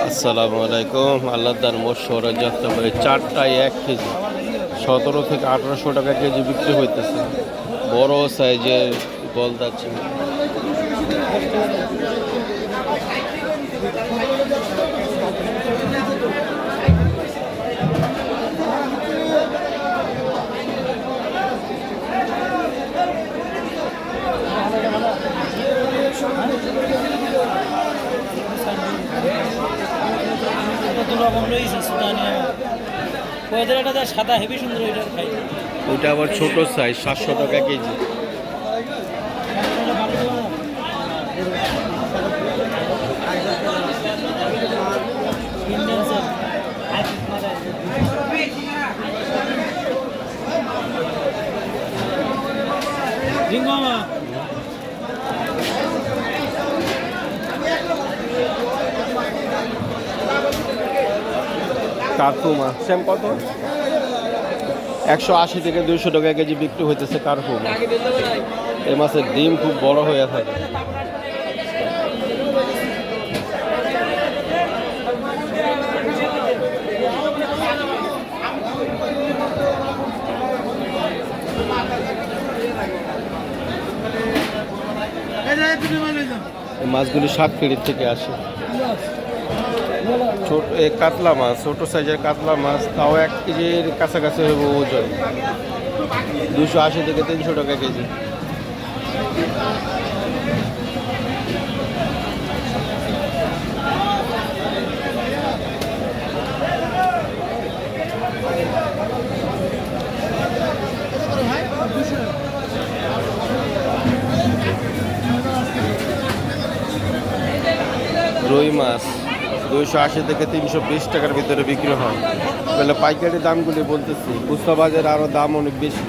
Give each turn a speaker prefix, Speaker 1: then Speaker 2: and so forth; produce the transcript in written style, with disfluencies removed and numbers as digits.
Speaker 1: আসসালামু আলাইকুম। আল্লাহদার মশওরা যাত্রা করে চারটায় 1 কেজি 17 থেকে 1800 টাকা কেজি বিক্রি হইতেছে। বড় সাইজের গলদা চিংড়ি।
Speaker 2: সাদা হেভি সুন্দর ওইটা খাই।
Speaker 1: ওইটা আবার ছোট সাইজ 700 টাকা কেজি। কার্পু মাছ সেম কত? 180 থেকে 200 টাকা কেজি বিক্রি হইতেছে কার্পু মাছ। এই মাছের ডিম খুব বড় হয়ে থাকে। এই মাছগুলি সাতক্ষীরার থেকে আসে। ছোট কাতলা মাছ, ছোট সাইজের কাতলা মাছ, তাও 1 কেজির কাছাকাছি হবে ওজন। 280 থেকে 300 টাকা কেজি। রুই মাছ 280 থেকে 320 টাকার ভিতরে বিক্রি হয়। তাহলে পাইকারি দামগুলি বলতেছি, খুচরা বাজারে আরও দাম অনেক বেশি।